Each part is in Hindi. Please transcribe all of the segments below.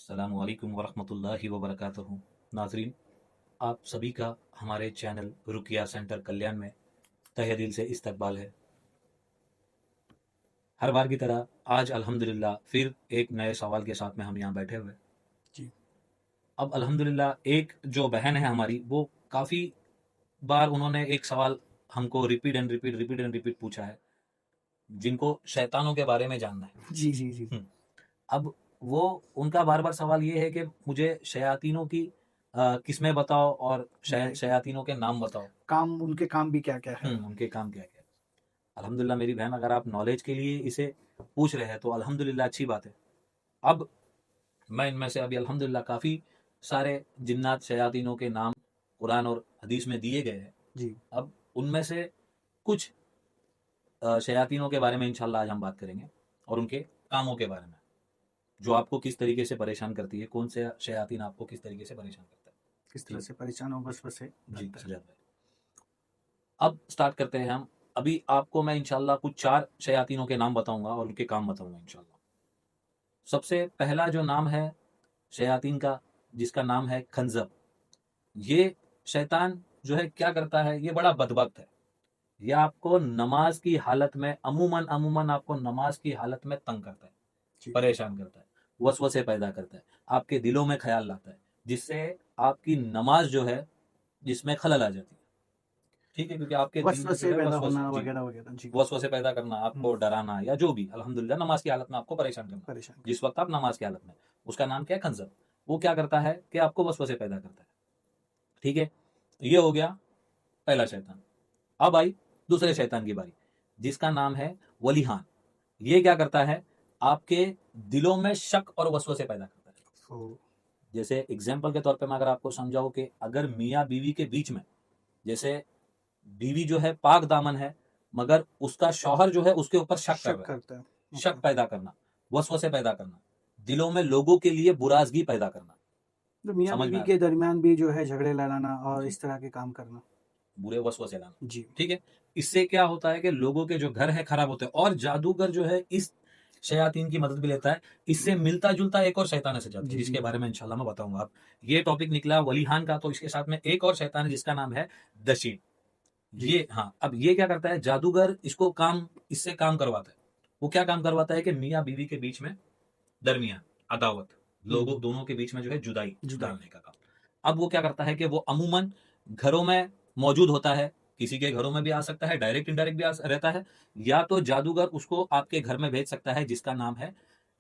अस्सलामु अलैकुम वरहमतुल्लाहि वबरकातुहू। नाजरीन, आप सभी का हमारे चैनल रुकिया सेंटर कल्याण में तहे दिल से इस्तकबाल है। हर बार की तरह आज अल्हम्दुलिल्लाह फिर एक नए सवाल के साथ में हम यहाँ बैठे हुए हैं। जी। अब अल्हम्दुलिल्लाह एक जो बहन है हमारी, वो काफ़ी बार उन्होंने एक सवाल हमको रिपीट पूछा है, जिनको शैतानों के बारे में जानना है। जी, जी, जी। अब वो उनका बार बार सवाल ये है कि मुझे शयातीनों की किस्में बताओ और बताइए। शयातीनों के नाम बताओ। उनके काम भी क्या-क्या है? उनके काम क्या क्या है। अल्हम्दुलिल्लाह मेरी बहन, अगर आप नॉलेज के लिए इसे पूछ रहे हैं तो अल्हम्दुलिल्लाह अच्छी बात है। अब मैं इनमें से अभी अल्हम्दुलिल्लाह काफ़ी सारे जिन्नात शयातीनों के नाम कुरान और हदीस में दिए गए हैं। जी। अब उनमें से कुछ शयातीनों के बारे में इंशाल्लाह आज हम बात करेंगे और उनके कामों के बारे में, जो आपको किस तरीके से परेशान करती है, कौन से शयातीन आपको किस तरीके से परेशान करता है। किस तरह जी से परेशान हो वसवसे जी डालता है। सजाद भाई, अब स्टार्ट करते हैं हम। अभी आपको मैं इंशाल्लाह कुछ 4 शयातीनों के नाम बताऊंगा और उनके काम बताऊंगा इंशाल्लाह। सबसे पहला जो नाम है शयातीन का, जिसका नाम है खंजब। ये शैतान जो है क्या करता है, ये बड़ा बदबख्त है। ये आपको नमाज की हालत में अमूमन अमूमन आपको नमाज की हालत में तंग करता है, जी। परेशान करता है, वसवसे पैदा करता है, आपके दिलों में ख्याल लाता है, जिससे आपकी नमाज जो है जिसमें खलल आ जाती है। ठीक है, क्योंकि आपके दिल में जो वसवसे है पैदा वसवस होना जी वगैरह-वगैरह। जी। वसवसे पैदा करना, आपको हुँ, डराना या जो भी, अल्हम्दुलिल्लाह नमाज की हालत में आपको परेशान करना, परेशान कर। जिस वक्त आप नमाज की हालत में, उसका नाम क्या है, खंजब। वो क्या करता है कि आपको वसवसे पैदा करता है। ठीक है, ये हो गया पहला शैतान। अब आई दूसरे शैतान की बारी, जिसका नाम है वलीहान। ये क्या करता है, आपके दिलों में शक और वसवसे पैदा करता है। ओह! जैसे एग्जाम्पल के तौर पे मैं अगर आपको समझाऊं कि अगर मियाँ बीवी के बीच में, जैसे बीवी जो है पाक दामन है, मगर उसका शौहर जो है उसके ऊपर शक कर शक रहा है, करता है। ओके। शक पैदा करना, वसवसे पैदा करना, दिलों में लोगों के लिए बुराजगी पैदा करना। तो समझ में मियाँ-बीवी आ रहा के दरमियान भी जो है झगड़े लड़ाना है और जी, इस तरह के काम करना। बुरे वसवसे लाना। जी। ठीक है, इससे क्या होता है कि लोगों के जो घर है खराब होते हैं, और जादूगर जो है इस शयातीन की मदद भी लेता है। इससे मिलता जुलता एक और शैतान है सजाद भाई, जी, जी, जिसके जी। बारे में इंशाल्लाह मैं बताऊंगा। अब ये टॉपिक निकला वलीहान का, तो इसके साथ में एक और शैतान है जिसका नाम है दशीन। जी। ये हाँ, अब ये क्या करता है, जादूगर इसको काम, इससे काम करवाता है। वो क्या काम करवाता है कि मियाँ बीवी के बीच में दरमियान अदावत, लोगों हुँ, दोनों के बीच में जो है जुदाई जुदाई। डालने का काम। अब वो क्या करता है कि वो अमूमन घरों में मौजूद होता है, किसी के घरों में भी आ सकता है, डायरेक्ट इनडायरेक्ट भी रहता है, या तो जादूगर उसको आपके घर में भेज सकता है, जिसका नाम है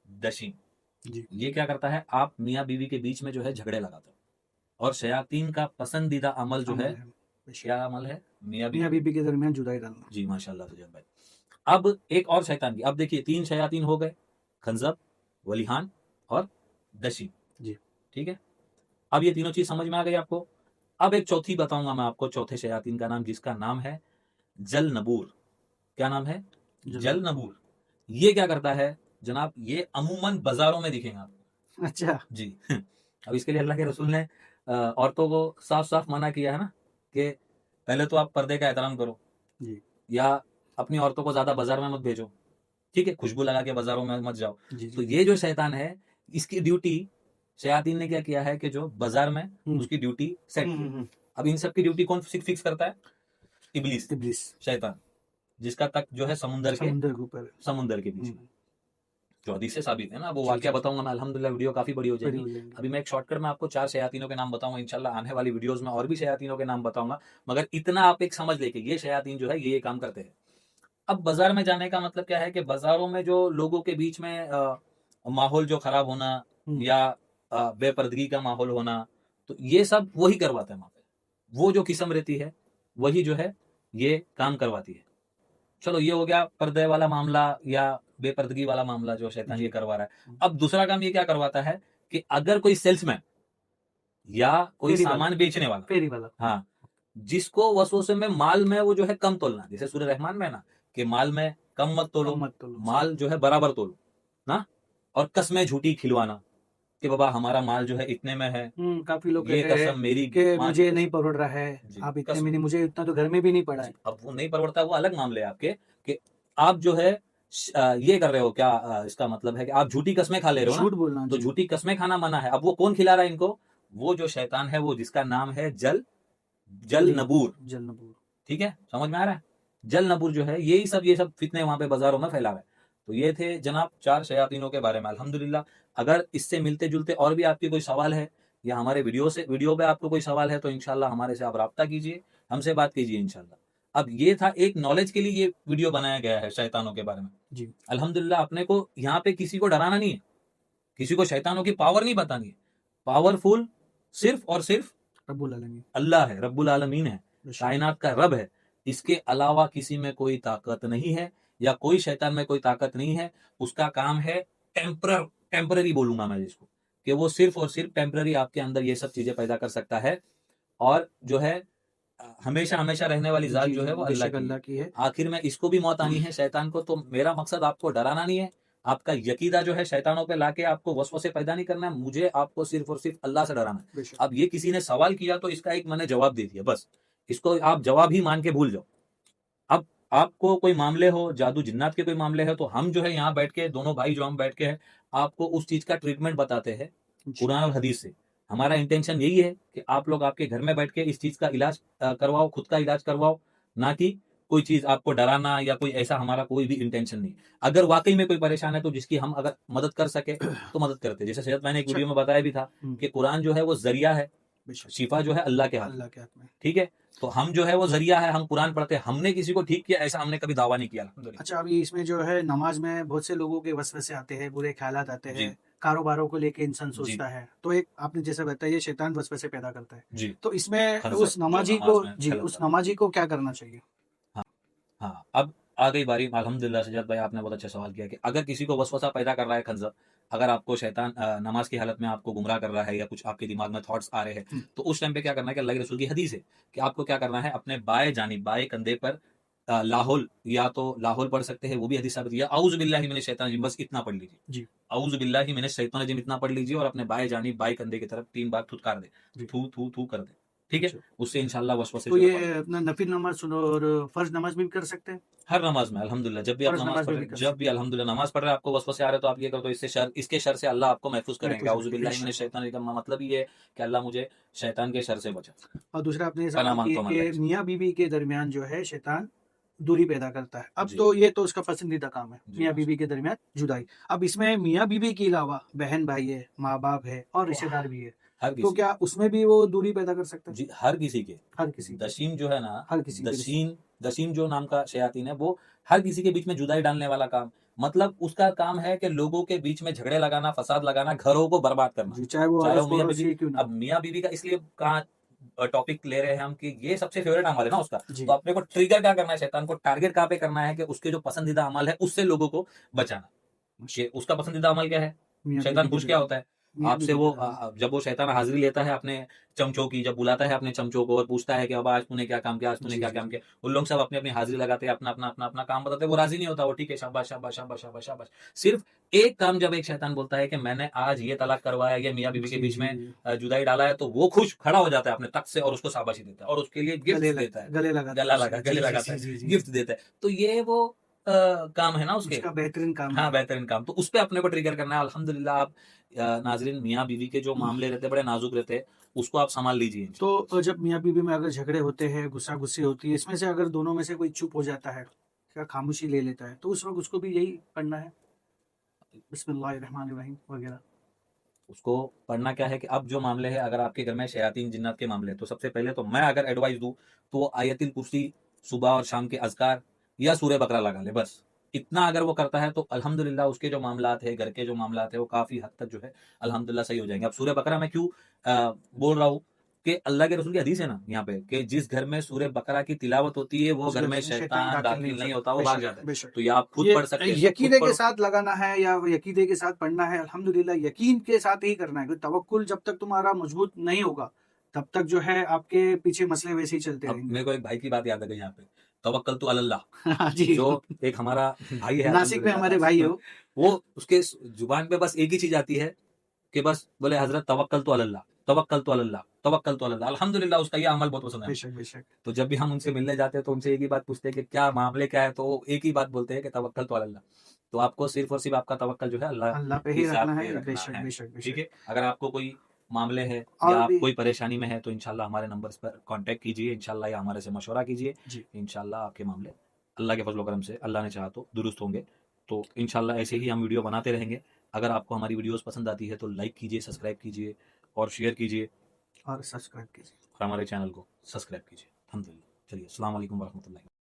दशीन। जी। ये क्या करता है, आप मियाँ बीवी के बीच में जो है झगड़े लगाता है। और शयातीन का पसंदीदा अमल जो है, अमल है, बेशक। क्या अमल है, मियाँ बीवी के मियाँ-बीवी बीच। के दरमियान जुदाई डालना। जी माशाल्लाह सजद भाई। अब एक और शैतान की, अब देखिए 3 शयातीन हो गए, खंजब, वलीहान और दशी। जी। ठीक है, अब ये तीनों चीज समझ में आ गई आपको। अब एक चौथी बताऊंगा मैं आपको, चौथे शयातीन का नाम, जिसका नाम है जल नबूर। क्या नाम है, ज़रूर। जल नबूर। ये क्या करता है जनाब, ये अमूमन बाजारों में दिखेगा आपको। अच्छा। जी अब इसके लिए अल्लाह के रसूल ने औरतों को साफ साफ मना किया है ना, कि पहले तो आप पर्दे का एहतराम करो, जी। या अपनी औरतों को ज्यादा बाजार में मत भेजो। ठीक है, खुशबू लगा के बाजारों में मत जाओ। जी, तो जी, जी। ये जो शैतान है, इसकी ड्यूटी, शयातीन ने क्या किया है कि जो बाजार में हुँ। उसकी ड्यूटी सेट हुँ, किया। हुँ, हुँ। अब इन सब की ड्यूटी कौन फिक्स करता है, इबलीस, इब्लिस। शैतान, जिसका तक जो है समुंदर के ऊपर। समुंदर के बीच हुँ। में, जो हदीस से साबित है ना। वो जी, वाकया जी, जी। बताऊंगा मैं, अल्हम्दुलिल्लाह वीडियो काफी बड़ी हो बड़ी जाएगी। हो जाएँगी। अभी मैं एक शॉर्टकट में आपको 4 शयातीनों के नाम बताऊंगा, इंशाल्लाह आने वाली वीडियोस में और भी शयातीनों के नाम बताऊंगा। मगर इतना आप एक समझ लेके, ये शयातीन जो है ये काम करते हैं। अब बाजार में जाने का मतलब क्या है, कि बाजारों में जो लोगों के बीच में माहौल जो खराब होना, हुँ। या बेपर्दगी का माहौल होना, तो ये सब वही करवाता है वहां पे। वो जो किस्म रहती है वही जो है ये काम करवाती है। चलो ये हो गया पर्दे वाला मामला या बेपर्दगी वाला मामला, जो शैतान ये जी। करवा रहा है। हुँ। अब दूसरा काम ये क्या करवाता है, कि अगर कोई सेल्समैन या कोई फेरी वाला। सामान बेचने वाला, फेरी वाला। हाँ, जिसको वसवसे में माल में वो जो है कम तोलना, जैसे सूरह रहमान में है ना, कि माल में कम मत कम तोलो, मत तोलो, सही। माल जो है बराबर तोलो ना। और कस्में झूठी खिलवाना, कि बाबा हमारा माल जो है इतने में है, काफ़ी लोग ये कहते हैं कसम मेरी कि माँ की मुझे नहीं कसम। पड़ रहा है, जी आप इतने कसम। में नहीं, मुझे इतना तो घर में भी नहीं पड़ा है। जी अब वो नहीं परवड़ता, वो अलग मामले हैं आपके, कि आप जो है ये कर रहे हो क्या, इसका मतलब है कि आप झूठी कस्में खा ले रहे हो झूठ ना, बोलना तो जी। झूठी कस्में खाना मना है। अब वो कौन खिला रहा है इनको? वो जो शैतान है, वो जिसका नाम है जल जी, नबूर। जलनपुर। ठीक है, समझ में आ रहा है? जल नबूर जो है, ये सब फितने वहां पे बाजारों में फैला रहा है। तो ये थे जनाब 4 शयातीनों के बारे में, अल्हम्दुलिल्लाह। अगर इससे मिलते जुलते और भी आपके कोई सवाल है, या हमारे वीडियो पे आपको कोई सवाल है, तो इंशाल्लाह हमारे से आप राब्ता कीजिए, हमसे बात कीजिए इंशाल्लाह। अब ये था एक नॉलेज के लिए ये वीडियो बनाया गया है शैतानों के बारे में। जी, अल्हम्दुलिल्लाह, अपने को यहाँ पे किसी को डराना नहीं है, किसी को शैतानों की पावर नहीं बतानी है। पावरफुल सिर्फ और सिर्फ रब्बुल आलमीन। अल्लाह है, रब्बुल आलमीन है, बेशक। कायनात का रब है। इसके अलावा किसी में कोई ताकत नहीं है, या कोई शैतान में कोई ताकत नहीं है। उसका काम है टेम्पररी बोलूंगा मैं जिसको, कि वो सिर्फ और सिर्फ टेम्पररी आपके अंदर ये सब चीजें पैदा कर सकता है। और जो है हमेशा हमेशा रहने वाली जात जी, जो जी, है वो अल्लाह बेशक की है। अल्लाह की है। आखिर में इसको भी मौत आनी है, शैतान को। तो मेरा मकसद आपको डराना नहीं है, आपका यकीदा जो है शैतानों पे लाके आपको वसवसे पैदा नहीं करना है। मुझे आपको सिर्फ और सिर्फ अल्लाह से डराना है। बेशक। अब ये किसी ने सवाल किया तो इसका एक मैंने जवाब दे दिया, बस। इसको आप जवाब ही मान के भूल जाओ। अब आपको कोई मामले हो, जादू जिन्नात के कोई मामले है, तो हम जो है यहाँ बैठ के, दोनों भाई जो हम बैठ के हैं, आपको उस चीज का ट्रीटमेंट बताते हैं जी, कुरान और हदीस से। हमारा इंटेंशन यही है कि आप लोग आपके घर में बैठ के इस चीज का इलाज करवाओ, खुद का इलाज करवाओ, ना कि कोई चीज आपको डराना या कोई ऐसा, हमारा कोई भी इंटेंशन नहीं। अगर वाकई में कोई परेशान है, तो जिसकी हम अगर मदद कर सके तो मदद करते हैं। जैसे शायद मैंने एक अच्छा। वीडियो में बताया भी था कि कुरान जो है वो जरिया है, बेशक। शिफा जो है अल्लाह के हाथ में। अल्लाह के हाथ में। ठीक है, तो हम जो है वो जरिया है, हम कुरान पढ़ते हैं। हमने किसी को ठीक किया ऐसा हमने कभी दावा नहीं किया, अल्हम्दुलिल्लाह। अच्छा, अभी इसमें जो है नमाज में बहुत से लोगों के वसवसे आते हैं, बुरे ख्यालात आते जी हैं, कारोबारों को लेके इंसान जी सोचता है, तो एक आपने जैसे बताया ये शैतान वसवसे पैदा करता है। जी, तो इसमें खंजर उस जो नमाजी नमाज को में जी, उस कहलाता है। नमाजी को क्या करना चाहिए? हाँ हाँ, अब आ गई बारी, अल्हम्दुलिल्लाह सजाद भाई, आपने बहुत अच्छा सवाल किया कि अगर किसी को वसवसा पैदा कर रहा है खंजर, अगर आपको शैतान नमाज की हालत में आपको गुमराह कर रहा है, या कुछ आपके दिमाग में थॉट्स आ रहे हैं, हुँ, तो उस टाइम पे क्या करना है कि अल्लाह के रसूल की हदीस है कि आपको क्या करना है, अपने बाएं जानिब, बाएं कंधे पर लाहौल, या तो लाहौल पढ़ सकते हैं, वो भी हदीस साबित किया, औज़ु बिल्लाहि मिनश शैतानिर रजीम, बस इतना पढ़ लीजिए। जी, औज़ु बिल्लाहि मिनश शैतानिर रजीम इतना पढ़ लीजिए, और अपने बाएं जानिब, बाएं कंधे की तरफ 3 बार थुतकार दे, जी। थू थू थू कर दे। ठीक है, अच्छा, उससे इंशाल्लाह वसवसे तो जो है ये पड़ जाएंगे। अपना नफिल नमाज सुनो और फर्ज नमाज भी कर सकते हैं? हर नमाज में अल्हम्दुलिल्लाह, जब भी आप फर्ज नमाज नमाज पढ़ में रहे भी हैं, कर जब भी सकते हैं। अल्हम्दुलिल्लाह नमाज पढ़ रहे हैं, आपको वसवसे आ रहे हैं, तो आप ये करो, तो इसके शर से अल्लाह आपको महफूज करेंगे। महफूज औज़ु रखें बिल्लाहि मिनश बेशक। शैतानिर रजीम का मतलब ये है कि अल्लाह मुझे शैतान के शर से बचा। और दूसरा आपने ये पनाह सवाल मांगता किया हूं मैं अल्लाह कि से। मियाँ बीवी के दरमियान जो है शैतान दूरी पैदा करता है। अब जी तो ये तो उसका पसंदीदा काम है, जी, मियाँ बीवी माशा के दरमियान जुदाई। अब इसमें मियाँ बीवी के अलावा बहन भाई है, माँ बाप है और तो रिश्तेदार भी है। हर तो किसी क्या उसमें भी वो दूरी पैदा कर सकता है? जी, हर किसी के। हर किसी के, दशीम जो है ना, हर किसी के रिश्ते। दशीम दशीम जो नाम का शयातीन है, वो हर किसी के बीच में जुदाई डालने वाला काम, मतलब उसका काम है कि लोगों के बीच में झगड़े लगाना, फसाद लगाना, घरों को बर्बाद करना। जी, चाहे वो चाहे वो अड़ोस मियाँ पड़ोस बीवी, ही क्यों ना अब हो। मियाँ बीवी का इसलिए कहा टॉपिक ले रहे हैं हम कि ये सबसे फेवरेट अमल है ना उसका। तो जी, अपने को ट्रिगर क्या करना है, शैतान को टारगेट कहाँ पे करना है, कि उसके जो पसंदीदा अमल है उससे लोगों को बचाना। कि माशाल्लाह। उसका पसंदीदा अमल क्या है? मियाँ शैतान बीवी के खुश क्या दरमियान, होता है? मियाँ आपसे बीवी के वो दरमियान। जब वो शैतान हाजिरी लेता है अपने चमचों की, जब बुलाता है अपने चमचों को और पूछता है कि अब आज तूने क्या काम किया, आज तूने जी, क्या जी, काम जी। किया, उन लोग सब अपनी अपनी हाजिरी लगाते हैं, अपना अपना अपना अपना काम बताते हैं। वो राजी नहीं होता, वो ठीक है, शाबाश शाबाश शाबाश शाबाश शाबाश। सिर्फ एक काम जब एक शैतान बोलता है कि मैंने आज ये तलाक करवाया, ये मियाँ बीवी के जी, बीच जी, में जी। जुदाई डाला है, तो वो खुश खड़ा हो जाता है अपने तख्त से और उसको शाबाशी देता है, और उसके लिए गले गिफ्ट लग देता है। गले लगाता है गला उसे। लगा, जी, गले जी, लगाता जी, है, जी, जी। गिफ्ट देता है। तो ये वो काम है ना उसके। उसका बेहतरीन काम हाँ, है। बेहतरीन काम, तो उस पे अपने को ट्रिगर करना है। अल्हम्दुलिल्लाह, आप नाज़रीन, मियाँ बीवी के जो मामले रहते हैं बड़े नाजुक रहते हैं, उसको आप संभाल लीजिए तो इंशाल्लाह। जब मियाँ-बीवी में अगर झगड़े होते हैं, गुस्सा-गुस्सी होती है, इसमें से अगर दोनों में से कोई चुप हो जाता है, क्या खामोशी ले लेता है, तो उस वक़्त उसको भी यही करना है, बिस्मिल्लाहिर्रहमानिर्रहीम वगैरह? उसको पढ़ना क्या है कि अब जो मामले हैं, अगर आपके घर में शयातीन जिन्नात के मामले हैं, तो सबसे पहले तो मैं अगर एडवाइस दूं, तो वो आयतुल कुर्सी सुबह और शाम के अज़कार या सूरह बकरा लगा ले, बस। इतना अगर वो करता है, तो अल्हम्दुलिल्लाह उसके जो मामलात है, घर के जो मामलात है, वो काफ़ी हद तक जो है अल्हम्दुलिल्लाह सही हो जाएंगे। अब सूरह बकरा मैं क्यों बोल रहा हूँ कि अल्लाह के रसूल की हदीस है ना यहाँ पे, कि जिस घर में सूरह बकरा की तिलावत होती है, वो उस घर घर में में शैतान शैतान दाखिल नहीं हो दाखिल नहीं सकता। होता, वो भाग बेशक, जाता है। बेशक। तो ये आप खुद ये पढ़ सकते हैं, खुद यकीने के पढ़ो। साथ लगाना है या यकीने के साथ पढ़ना है, अल्हम्दुलिल्लाह यकीन के साथ ही करना है, क्योंकि तवक्कुल जब तक तुम्हारा मजबूत नहीं होगा, तब तक जो है आपके पीछे मसले वैसे ही चलते अब रहेंगे। मेरे को एक भाई की बात याद आ गई यहाँ पे, तवक्कल तो अल्लाह। हाँ जी, जो एक हमारा भाई है नासिक में हमारे भाई अल्हम्दुलिल्लाह, हो। वो उसके जुबान पे बस एक ही चीज आती है कि बस बोले हजरत तवक्कल तो अल्लाह। तवक्कल तो अल्लाह, तवक्कल तो अल्लाह। अल्हम्दुलिल्लाह उसका ये अमल बहुत पसंद है। बेशक बेशक। तो जब भी हम उनसे मिलने जाते हैं तो उनसे एक ही बात पूछते हैं कि क्या मामले क्या है, तो वो एक ही बात बोलते हैं कि तवक्कल तो अल्लाह। तो आपको सिर्फ और सिर्फ आपका तवक्कल जो है अल्लाह अल्लाह पे की ही ज़ात रखना पे है। रखना बेशक है। बेशक ठीक बेशक। है? अगर आपको कोई मामले है या और आप भी कोई परेशानी में है तो इंशाल्लाह हमारे नंबर्स पर कॉन्टैक्ट कीजिए, इंशाल्लाह या हमारे से मशवरा कीजिए। जी। इंशाल्लाह आपके मामले अल्लाह के फज़ल व करम से, अल्लाह ने चाहा तो दुरुस्त होंगे। तो इंशाल्लाह ऐसे ही हम वीडियो बनाते रहेंगे। अगर आपको हमारी वीडियोज़ पसंद आती है तो लाइक कीजिए, सब्सक्राइब कीजिए और शेयर कीजिए और सब्सक्राइब कीजिए। और हमारे चैनल को सब्सक्राइब कीजिए। अल्हम्दुलिल्लाह। चलिए, अस्सलाम वालेकुम व रहमतुल्लाहि।